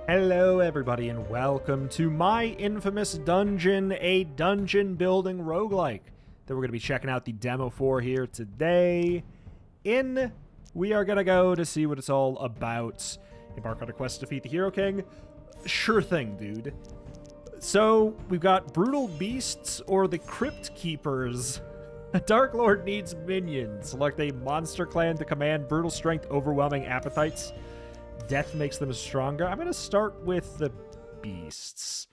Hello everybody and welcome to my infamous dungeon, a dungeon building roguelike that we're going to be checking out the demo for here today. We are going to go to see what it's all about. Embark on a quest to defeat the Hero King. Sure thing, dude. So, we've got Brutal Beasts or the Crypt Keepers. A Dark Lord needs minions. Select a monster clan to command brutal strength, overwhelming appetites. Death makes them stronger. I'm going to start with the beasts.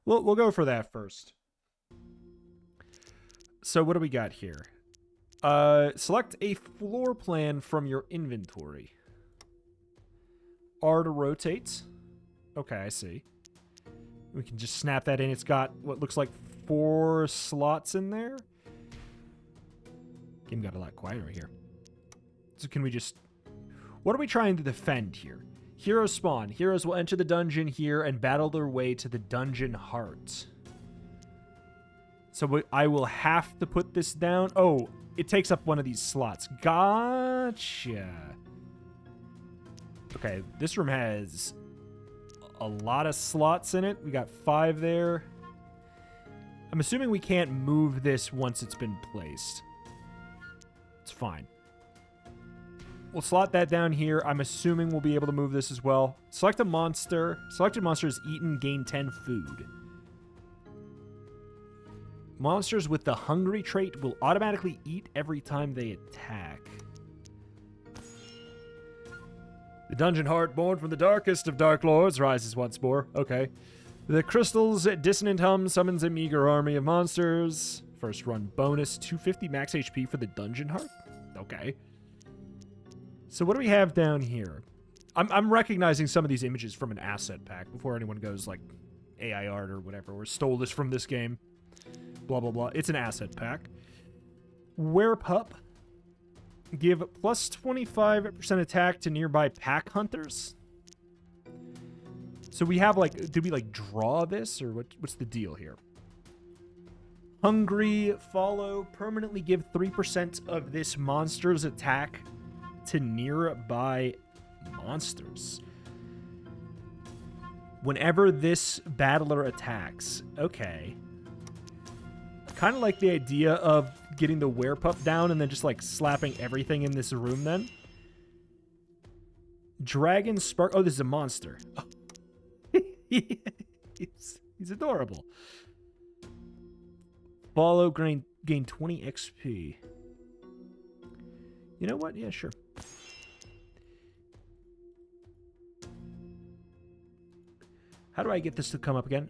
We'll go for that first. So what do we got here? Select a floor plan from your inventory. R to rotate. Okay, I see. We can just snap that in. It's got what looks like 4 slots in there. Game got a lot quieter here. So can we just... What are we trying to defend here? Heroes spawn. Heroes will enter the dungeon here and battle their way to the dungeon heart. So I will have to put this down. Oh, it takes up one of these slots. Gotcha. Okay, this room has a lot of slots in it. We got 5 there. I'm assuming we can't move this once it's been placed. It's fine. We'll slot that down here. I'm assuming we'll be able to move this as well. Select a monster. Selected monster is eaten, gain 10 food. Monsters with the hungry trait will automatically eat every time they attack. The dungeon heart, born from the darkest of dark lords, rises once more. Okay. The crystal's dissonant hum summons a meager army of monsters. First run bonus, 250 max HP for the dungeon heart. Okay. So what do we have down here? I'm recognizing some of these images from an asset pack before anyone goes like AI art or whatever, or stole this from this game. Blah, blah, blah. It's an asset pack. Werepup. Give plus 25% attack to nearby pack hunters. So we have like, did we like draw this or what's the deal here? Hungry follow. Permanently give 3% of this monster's attack to nearby monsters. Whenever this battler attacks. Okay. Kind of like the idea of getting the werepup down and then just like slapping everything in this room then. Dragon Spark. Oh, this is a monster. Oh. He's adorable. Follow gain 20 XP. You know what? Yeah, sure. How do I get this to come up again?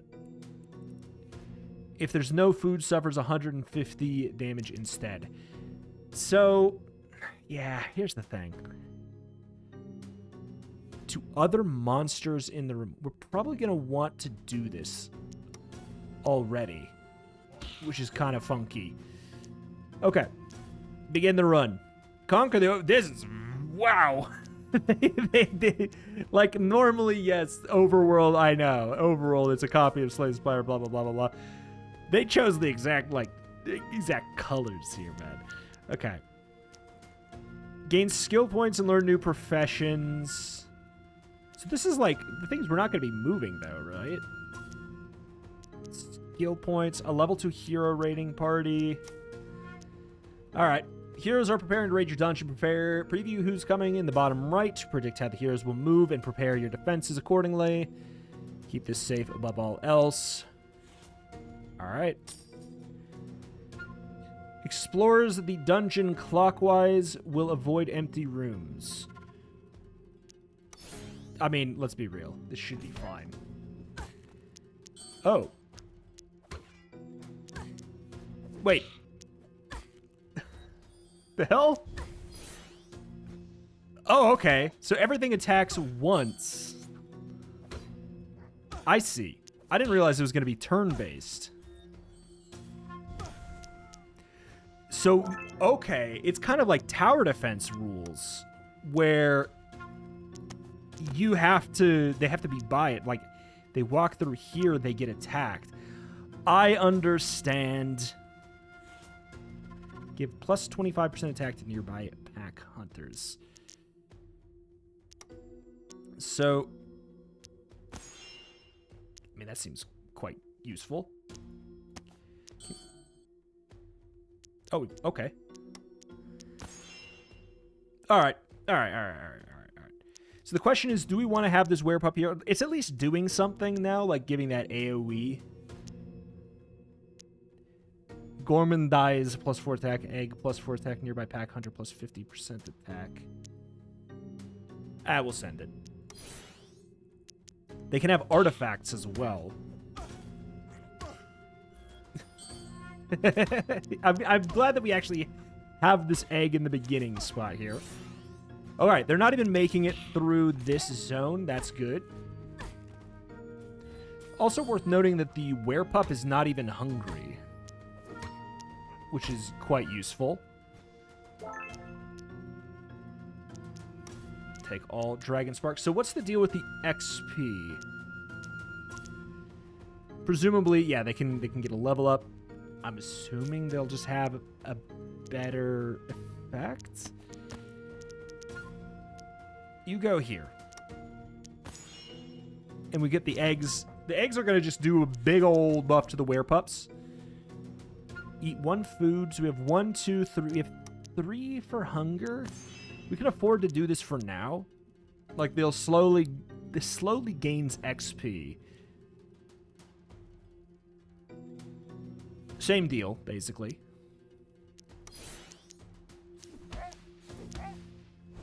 If there's no food, suffers 150 damage instead. So, yeah, here's the thing. To other monsters in the room, we're probably going to want to do this already, which is kind of funky. Okay. Begin the run. Conquer the... This is... Wow. they, like, normally, yes, Overworld, I know. Overworld, it's a copy of Slay Spire, blah, blah, blah, blah, blah. They chose the exact, like, exact colors here, man. Okay. Gain skill points and learn new professions. So this is, like, the things we're not going to be moving, though, right? Skill points, a level 2 hero rating party. All right. Heroes are preparing to raid your dungeon. Preview who's coming in the bottom right. Predict how the heroes will move and prepare your defenses accordingly. Keep this safe above all else. All right. Explores the dungeon clockwise will avoid empty rooms. I mean, let's be real. This should be fine. Oh. Wait. The hell? Oh, okay. So everything attacks once. I see. I didn't realize it was going to be turn-based. So, okay. It's kind of like tower defense rules where you have to... They have to be by it. Like, they walk through here, they get attacked. I understand... Give plus 25% attack to nearby pack hunters. So, mean, that seems quite useful. Oh, okay. All right. So the question is, do we want to have this werepup here? It's at least doing something now, like giving that AoE. Gorman dies +4 attack, egg +4 attack, nearby pack hunter +50% attack. We'll send it. They can have artifacts as well. I'm glad that we actually have this egg in the beginning spot here. All right, they're not even making it through this zone. That's good. Also worth noting that the werepup is not even hungry, which is quite useful. Take all Dragon Sparks. So what's the deal with the XP? Presumably, yeah, they can get a level up. I'm assuming they'll just have a better effect. You go here. And we get the eggs. The eggs are going to just do a big old buff to the werepups. Eat 1 food. So we have 1, 2, 3. We have 3 for hunger. We can afford to do this for now. Like, this slowly gains XP. Same deal, basically.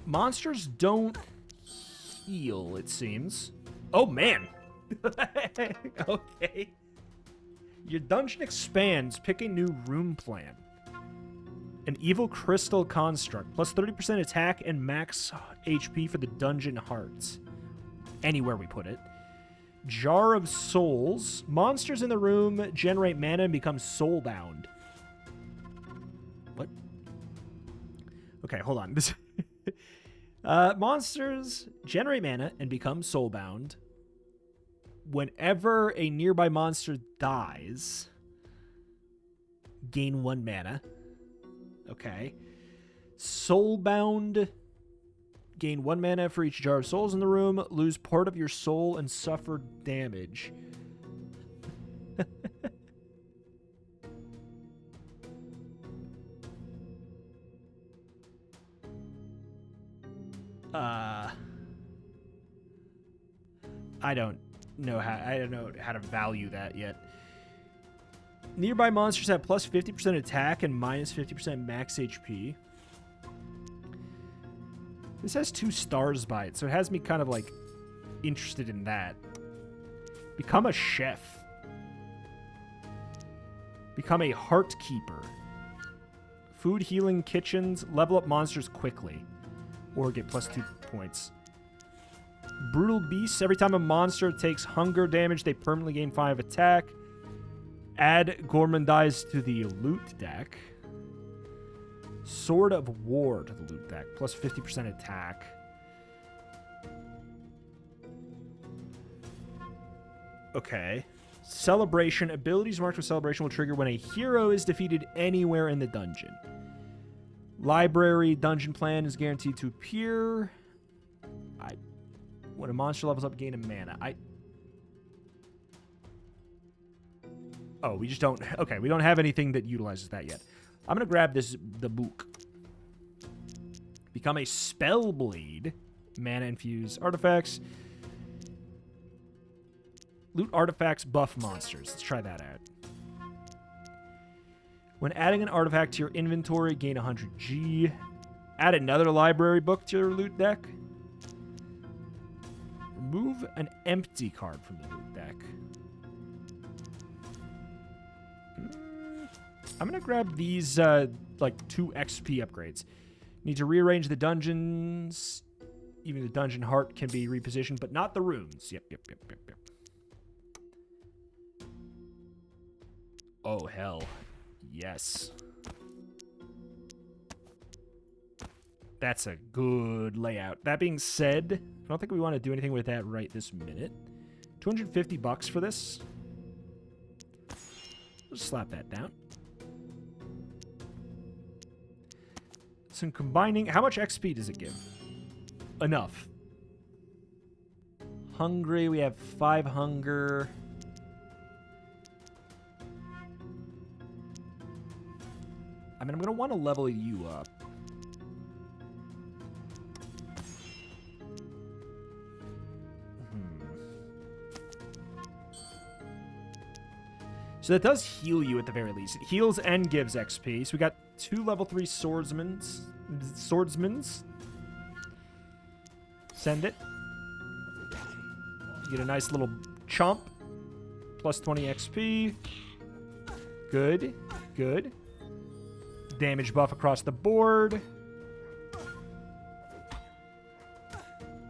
Monsters don't heal, it seems. Oh, man. Okay. Your dungeon expands. Pick a new room plan. An evil crystal construct. Plus 30% attack and max HP for the dungeon hearts. Anywhere we put it. Jar of Souls. Monsters in the room generate mana and become soulbound. What? Okay, hold on. This monsters generate mana and become soulbound. Whenever a nearby monster dies, gain 1 mana. Okay. Soulbound. Gain 1 mana for each jar of souls in the room. Lose part of your soul and suffer damage. I don't know how to value that yet. Nearby monsters have plus 50% attack and minus 50% max HP. This has 2 stars by it, so it has me kind of, like, interested in that. Become a chef. Become a heart keeper. Food healing kitchens. Level up monsters quickly. Or get plus 2 points. Brutal beasts. Every time a monster takes hunger damage, they permanently gain 5 attack. Add Gormandize to the loot deck. Sword of War to the loot deck. Plus 50% attack. Okay. Celebration. Abilities marked with Celebration will trigger when a hero is defeated anywhere in the dungeon. Library dungeon plan is guaranteed to appear. When a monster levels up, gain a mana. Oh, we just don't... Okay, we don't have anything that utilizes that yet. I'm going to grab the book. Become a Spellblade. Mana infuse artifacts. Loot artifacts, buff monsters. Let's try that out. When adding an artifact to your inventory, gain 100 G. Add another library book to your loot deck. Remove an empty card from the loot deck. I'm going to grab these, like, 2 XP upgrades. Need to rearrange the dungeons. Even the dungeon heart can be repositioned, but not the runes. Yep. Oh, hell. Yes. That's a good layout. That being said, I don't think we want to do anything with that right this minute. $250 for this. Let's slap that down. Some combining. How much XP does it give? Enough. Hungry. We have 5 hunger. mean, I'm going to want to level you up. So that does heal you at the very least. It heals and gives XP. So we got 2 level 3 swordsmans. Send it. You get a nice little chomp. Plus 20 XP. Good. Good. Damage buff across the board.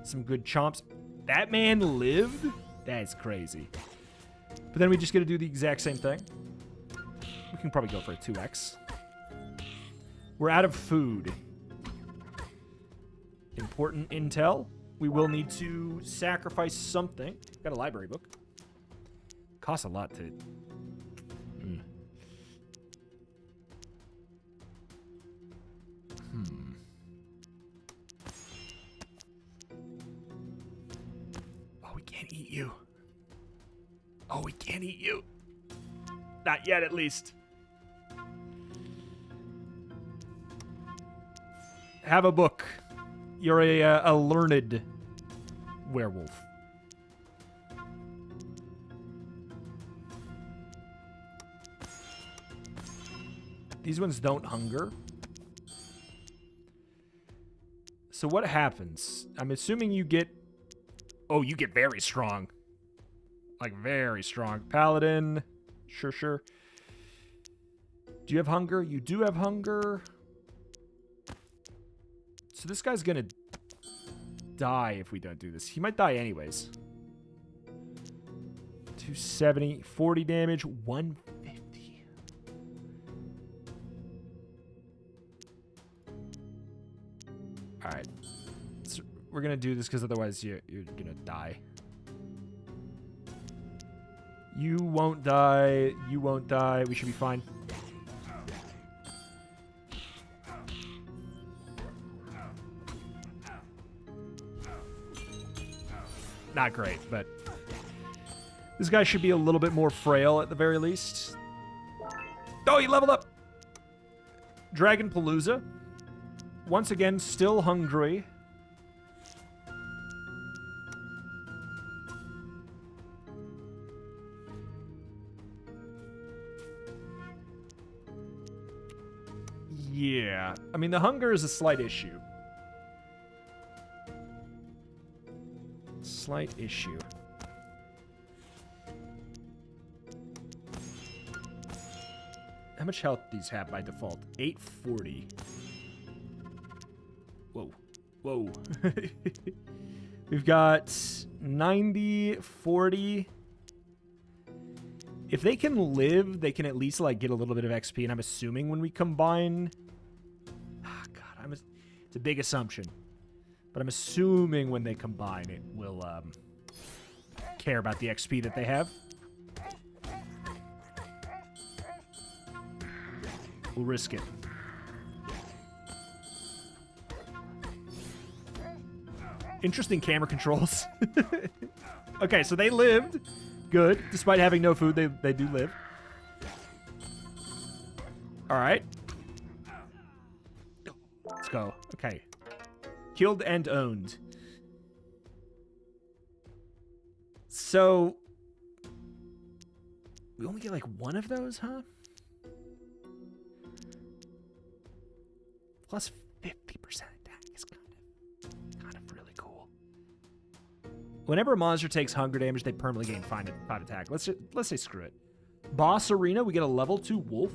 Some good chomps. That man lived? That's crazy. But then we just get to do the exact same thing. We can probably go for a 2x. We're out of food. Important intel. We will need to sacrifice something. Got a library book. Costs a lot to... Oh, we can't eat you. Oh, we can't eat you. Not yet, at least. Have a book. You're a learned werewolf. These ones don't hunger. So what happens? I'm assuming you get... Oh, you get very strong. Like, very strong. Paladin. Sure, sure. Do you have hunger? You do have hunger. So this guy's gonna die if we don't do this. He might die anyways. 270. 40 damage. 150. Alright. So we're gonna do this because otherwise you're gonna die. You won't die. You won't die. We should be fine. Not great, but this guy should be a little bit more frail at the very least. Oh, he leveled up! Dragon Palooza. Once again, still hungry. Yeah. I mean, the hunger is a slight issue. Slight issue. How much health these have by default? 840. Whoa. Whoa. We've got 90, 40. If they can live, they can at least, like, get a little bit of XP, and I'm assuming when we combine... Ah, God, it's a big assumption. But I'm assuming when they combine, it will, care about the XP that they have. We'll risk it. Interesting camera controls. Okay, so they lived. Good. Despite having no food, they do live. All right. Let's go. Okay. Killed and owned. So... we only get like one of those, huh? Plus 50% attack is kind of really cool. Whenever a monster takes hunger damage, they permanently gain 5 attack. Let's say screw it. Boss Arena, we get a level 2 wolf.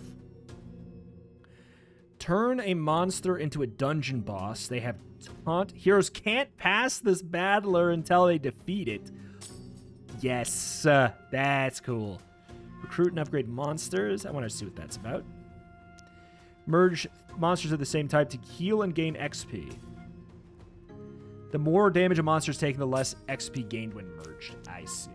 Turn a monster into a dungeon boss. They have taunt. Heroes can't pass this battler until they defeat it. Yes, that's cool. Recruit and upgrade monsters. I want to see what that's about. Merge monsters of the same type to heal and gain XP. The more damage a monster is taking, the less XP gained when merged. I see.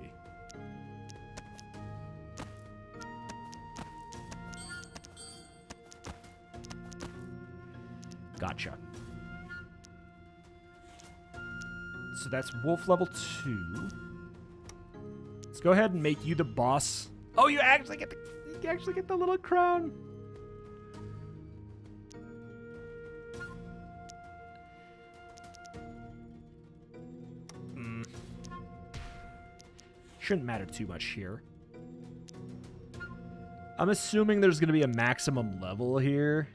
Gotcha. So that's wolf level 2. Let's go ahead and make you the boss. Oh, you actually get the little crown. Shouldn't matter too much here. I'm assuming there's going to be a maximum level here.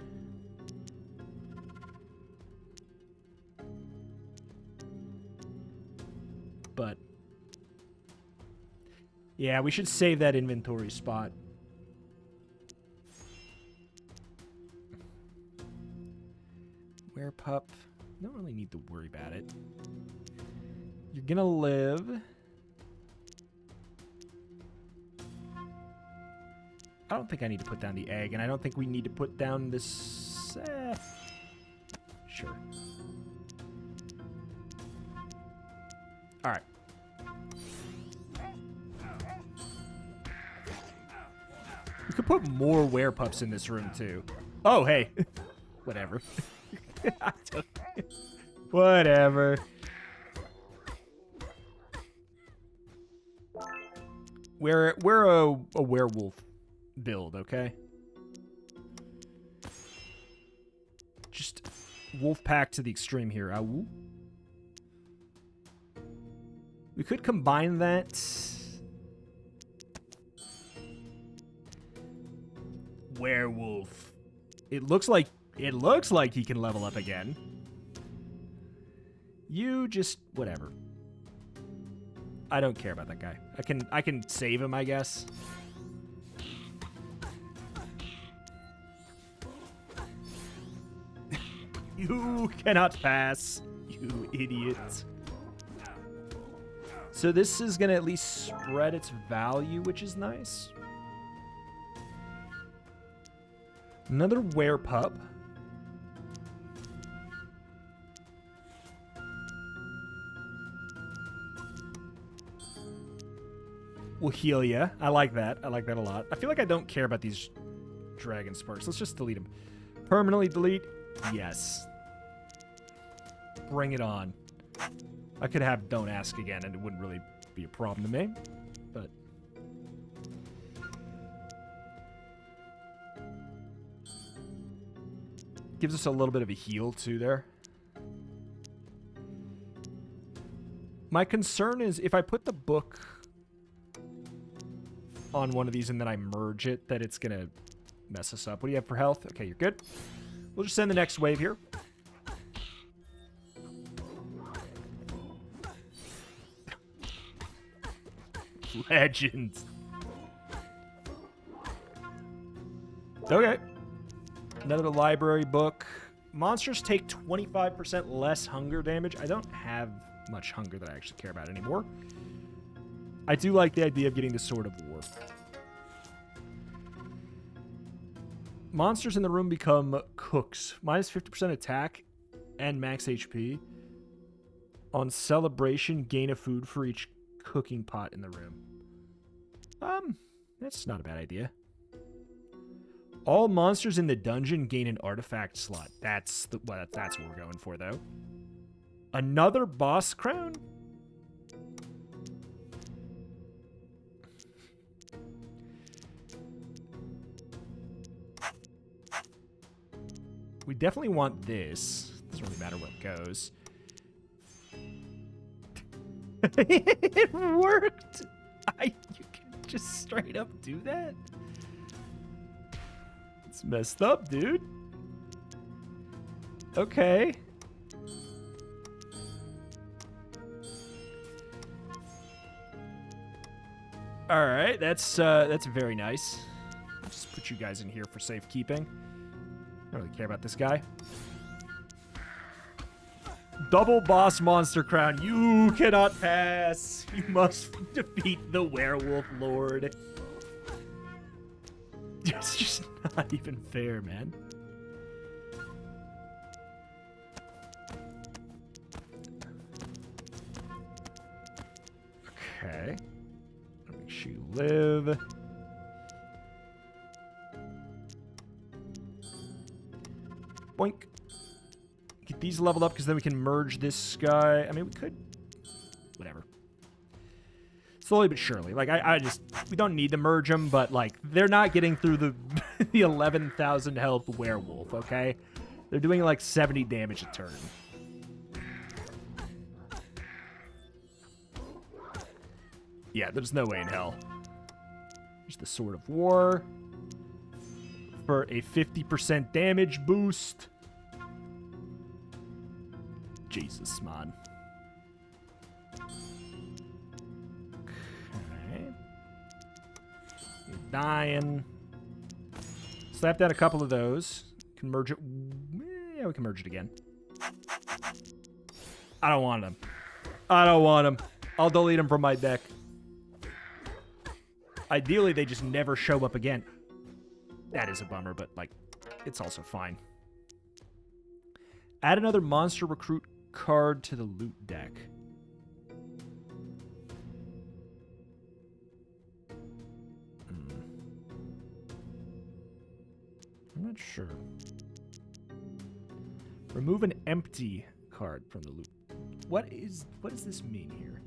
But yeah, we should save that inventory spot. Werepup. Don't really need to worry about it. You're gonna live. I don't think I need to put down the egg, and I don't think we need to put down this... Sure. Alright. We could put more werepups in this room, too. Oh, hey. Whatever. Whatever. We're a werewolf build, okay? Just wolf pack to the extreme here. Ow. We could combine that. Werewolf. It looks like he can level up again. You just whatever. I don't care about that guy. I can save him, I guess. You cannot pass, you idiot. So this is gonna at least spread its value, which is nice. Another werepup. We'll heal ya. I like that. I like that a lot. I feel like I don't care about these dragon sparks. Let's just delete them. Permanently delete. Yes. Bring it on. I could have don't ask again and it wouldn't really be a problem to me. But gives us a little bit of a heal too there. My concern is if I put the book on one of these and then I merge it, that it's gonna mess us up. What do you have for health? Okay, you're good. We'll just send the next wave here. Legend. Okay. Another library book. Monsters take 25% less hunger damage. I don't have much hunger that I actually care about anymore. I do like the idea of getting the Sword of War. Monsters in the room become cooks. Minus 50% attack and max HP. On celebration, gain a food for each cooking pot in the room. That's not a bad idea. All monsters in the dungeon gain an artifact slot. That's what we're going for, though. Another boss crown? We definitely want this. Doesn't really matter what goes. It worked! You can just straight up do that? It's messed up, dude. Okay. Alright, that's very nice. I'll just put you guys in here for safekeeping. I don't really care about this guy. Double boss monster crown. You cannot pass. You must defeat the werewolf lord. It's just not even fair, man. Okay. Make sure you live. Boink. Get these leveled up because then we can merge this guy. I mean, we could... Whatever. Slowly but surely. Like, we don't need to merge them, but, like, they're not getting through the, the 11,000 health werewolf, okay? They're doing, like, 70 damage a turn. Yeah, there's no way in hell. There's the Sword of War for a 50% damage boost. Jesus, man. Okay. You're dying. Slap down a couple of those. Can merge it. Yeah, we can merge it again. I don't want them. I don't want them. I'll delete them from my deck. Ideally, they just never show up again. That is a bummer, but, like, it's also fine. Add another monster recruit card to the loot deck. I'm not sure. Remove an empty card from the loot. What does this mean here?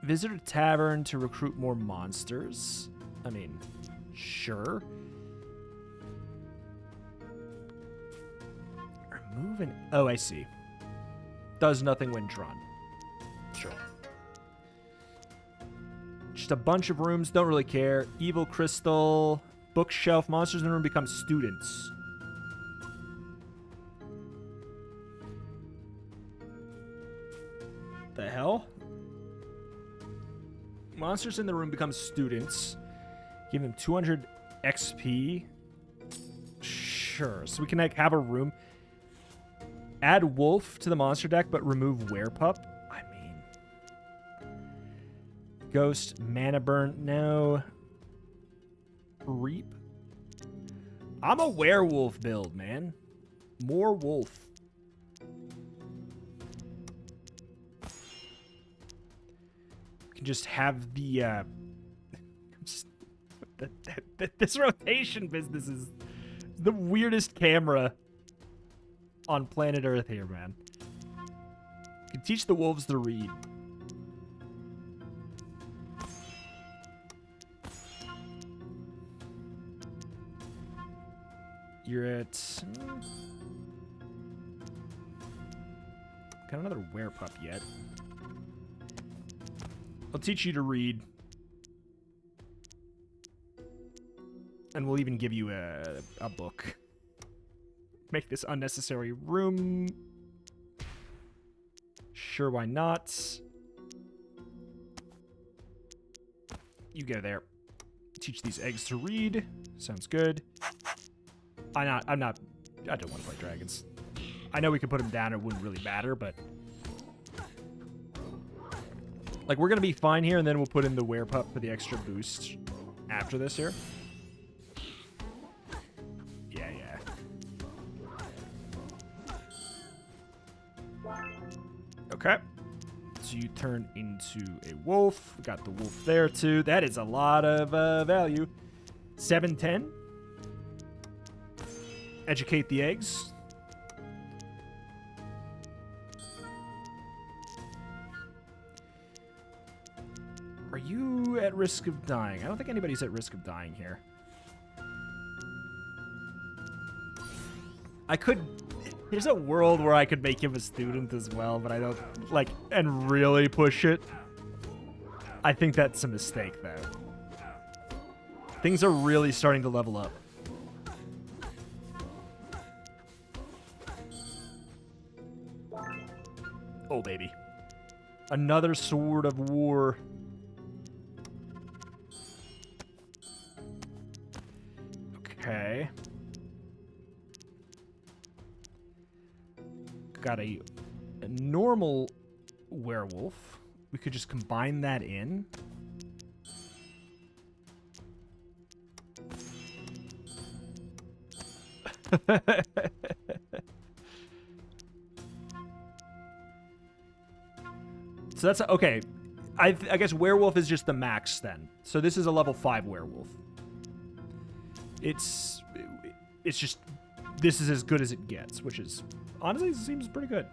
Visit a tavern to recruit more monsters. I mean, sure. Remove an... Oh, I see. Does nothing when drawn. Sure. Just a bunch of rooms. Don't really care. Evil crystal. Bookshelf. Monsters in the room become students. The hell? Monsters in the room become students. Give them 200 XP. Sure. So we can like have a room. Add wolf to the monster deck, but remove werepup. I mean, ghost, mana burn. No. Reap. I'm a werewolf build, man. More wolf. Just have the this rotation business is the weirdest camera on planet Earth here, man. You can teach the wolves to read. You're at got another werepup yet. I'll teach you to read. And we'll even give you a book. Make this unnecessary room. Sure, why not? You go there. Teach these eggs to read. Sounds good. I don't want to play dragons. I know we could put them down, it wouldn't really matter, but like, we're going to be fine here, and then we'll put in the werepup for the extra boost after this here. Yeah. Okay. So you turn into a wolf. We got the wolf there, too. That is a lot of value. 710. Educate the eggs. Are you at risk of dying? I don't think anybody's at risk of dying here. I could... There's a world where I could make him a student as well, but I don't... Like, and really push it. I think that's a mistake, though. Things are really starting to level up. Oh, baby. Another Sword of War. Okay. Got a normal werewolf. We could just combine that in. So that's okay. I guess werewolf is just the max then. So this is a level 5 werewolf. It's just, this is as good as it gets, which is, honestly, seems pretty good.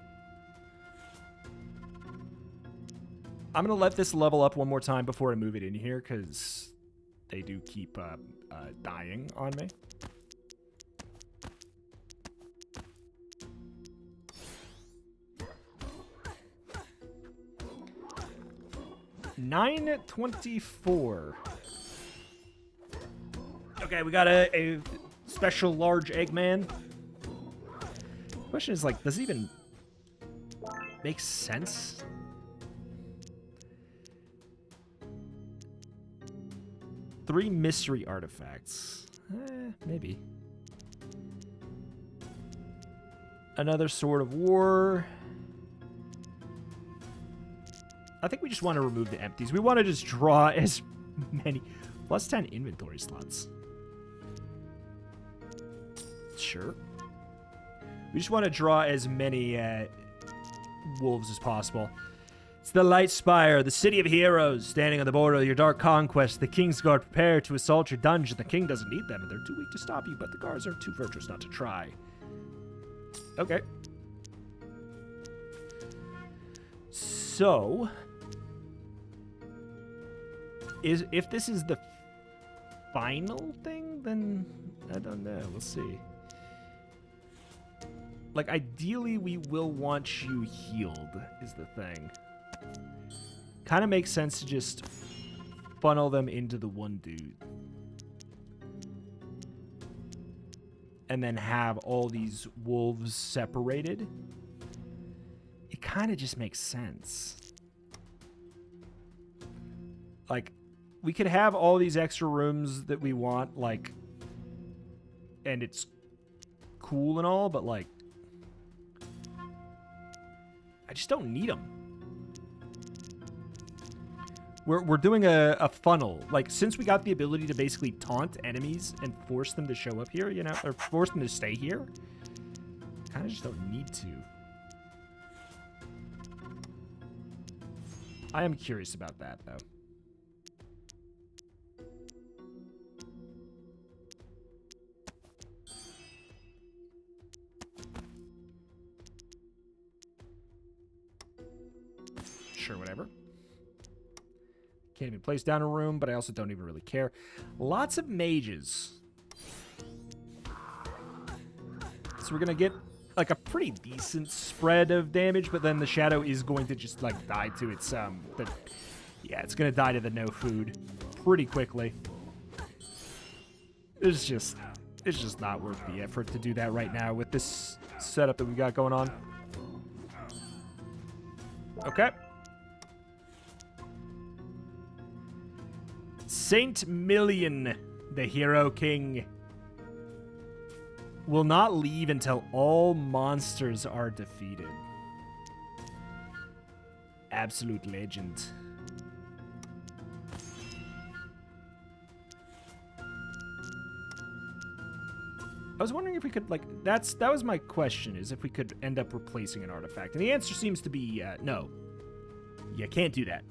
I'm going to let this level up one more time before I move it in here, because they do keep dying on me. 924. Okay, we got a special large Eggman. Question is, like, does it even make sense? Three mystery artifacts. Maybe. Another Sword of War. I think we just want to remove the empties. We want to just draw as many. Plus 10 inventory slots. Sure. We just want to draw as many wolves as possible. It's the Light Spire, the city of heroes, standing on the border of your dark conquest. The King's Guard prepare to assault your dungeon. The king doesn't need them, and they're too weak to stop you, but the guards are too virtuous not to try. Okay. So, if this is the final thing, then I don't know. We'll see. Like, ideally, we will want you healed, is the thing. Kind of makes sense to just funnel them into the one dude. And then have all these wolves separated. It kind of just makes sense. Like, we could have all these extra rooms that we want, like, and it's cool and all, but, like, I just don't need them. We're doing a funnel. Like, since we got the ability to basically taunt enemies and force them to show up here, you know, or force them to stay here, kind of just don't need to. I am curious about that, though. Sure, whatever. Can't even place down a room, but I also don't even really care. Lots of mages. So we're going to get, like, a pretty decent spread of damage, but then the shadow is going to just, like, die to its, yeah, it's going to die to the no food pretty quickly. It's just not worth the effort to do that right now with this setup that we got going on. Okay. Saint Million, the Hero King, will not leave until all monsters are defeated. Absolute legend. I was wondering if we could, like, that was my question, is if we could end up replacing an artifact. And the answer seems to be no. You can't do that.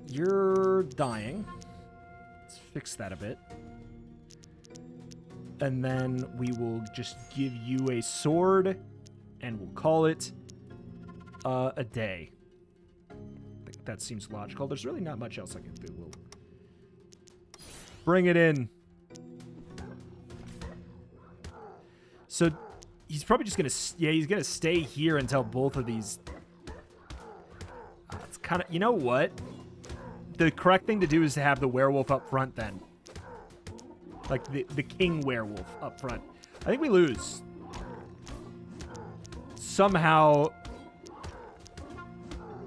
You're dying. Let's fix that a bit. And then we will just give you a sword, and we'll call it a day. I think that seems logical. There's really not much else I can do. We'll bring it in. So he's probably just gonna, yeah, he's gonna stay here until both of these. It's kind of, you know what? The correct thing to do is to have the werewolf up front then. Like the king werewolf up front. I think we lose. Somehow.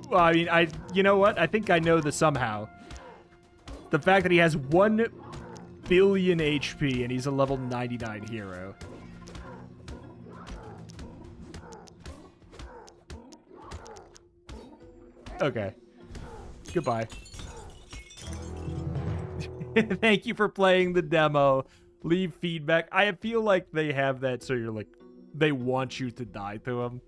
Well, I mean, you know what? I think I know the somehow. The fact that he has 1 billion HP and he's a level 99 hero. Okay. Goodbye. Thank you for playing the demo. Leave feedback. I feel like they have that so you're like, they want you to die to them.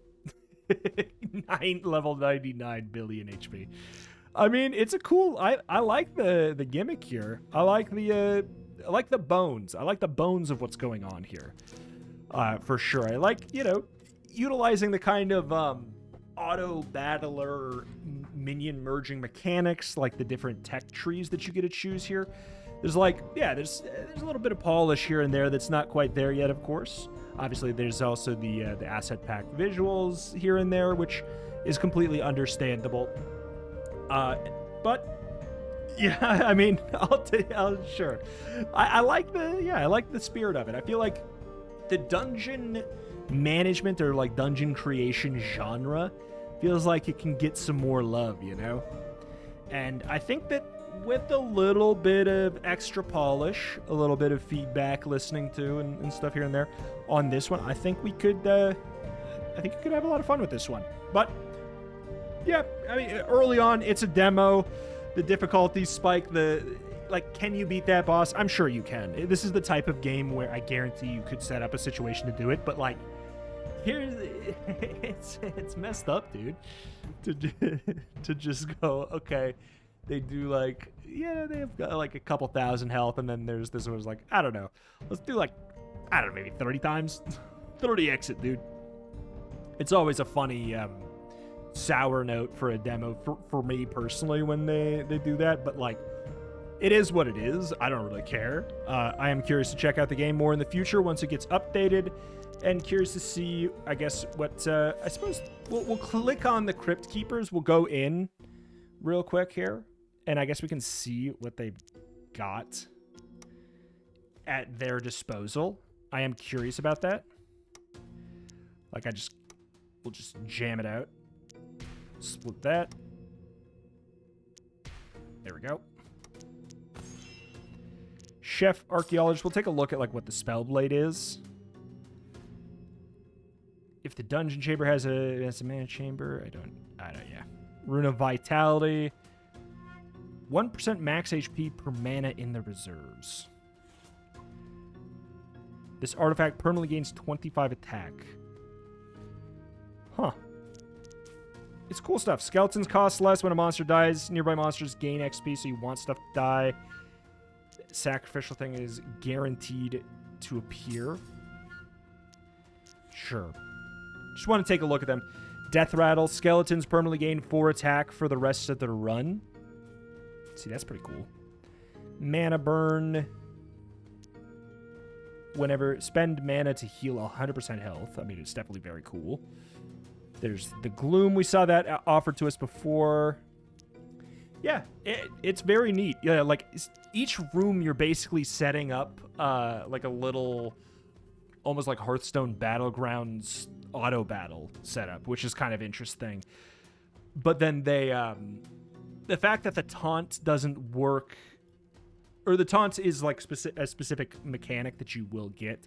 Level 99 billion HP. I mean, it's a cool. I like the gimmick here. I like the bones. I like the bones of what's going on here. For sure. I like, you know, utilizing the kind of auto battler minion merging mechanics, like the different tech trees that you get to choose here. There's like, yeah, there's a little bit of polish here and there that's not quite there yet, of course. Obviously, there's also the asset pack visuals here and there, which is completely understandable. But yeah, I mean, sure. I like the spirit of it. I feel like the dungeon management or like dungeon creation genre feels like it can get some more love, you know? And I think that with a little bit of extra polish, a little bit of feedback, listening to and stuff here and there on this one, I think we could have a lot of fun with this one. But yeah, I mean, early on, it's a demo. The difficulties spike. Can you beat that boss? I'm sure you can. This is the type of game where I guarantee you could set up a situation to do it. But like, it's messed up, dude. To just go, okay, they do like, yeah, they've got like a couple thousand health, and then there's this one's like, I don't know, let's do like, I don't know, maybe 30 times, 30 exit, dude. It's always a funny sour note for a demo for me personally when they do that, but like, it is what it is. I don't really care. I am curious to check out the game more in the future once it gets updated, and curious to see, I guess, what I suppose we'll click on the Crypt Keepers. We'll go in real quick here, and I guess we can see what they've got at their disposal. I am curious about that. Like, we'll just jam it out. Split that. There we go. Chef Archaeologist. We'll take a look at like what the Spellblade is. If the dungeon chamber has a mana chamber, I don't, yeah. Rune of Vitality. 1% max HP per mana in the reserves. This artifact permanently gains 25 attack. Huh. It's cool stuff. Skeletons cost less when a monster dies. Nearby monsters gain XP, so you want stuff to die. Sacrificial thing is guaranteed to appear. Sure. Just want to take a look at them. Death Rattle. Skeletons permanently gain 4 attack for the rest of the run. See, that's pretty cool. Mana Burn. Whenever spend mana to heal 100% health. I mean, it's definitely very cool. There's the Gloom. We saw that offered to us before. Yeah, it's very neat. Yeah, like each room you're basically setting up like a little, almost like Hearthstone Battlegrounds auto battle setup, which is kind of interesting. But then they, the fact that the taunt doesn't work, or the taunt is like a specific mechanic that you will get,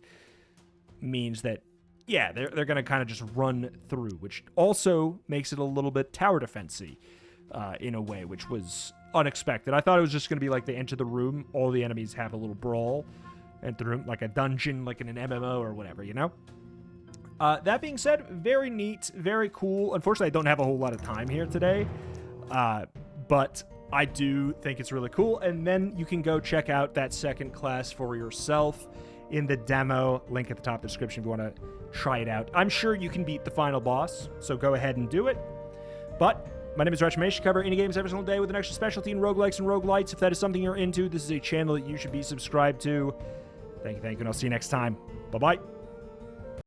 means that, yeah, they're going to kind of just run through, which also makes it a little bit tower defense-y in a way, which was unexpected. I thought it was just going to be like they enter the room, all the enemies have a little brawl, enter the room, like a dungeon, like in an MMO or whatever, you know? That being said, very neat, very cool. Unfortunately, I don't have a whole lot of time here today, but I do think it's really cool. And then you can go check out that second class for yourself in the demo. Link at the top of the description if you want to try it out. I'm sure you can beat the final boss, so go ahead and do it. But my name is Rachmash. I cover indie games every single day with an extra specialty in roguelikes and roguelites. If that is something you're into, this is a channel that you should be subscribed to. Thank you, and I'll see you next time. Bye-bye.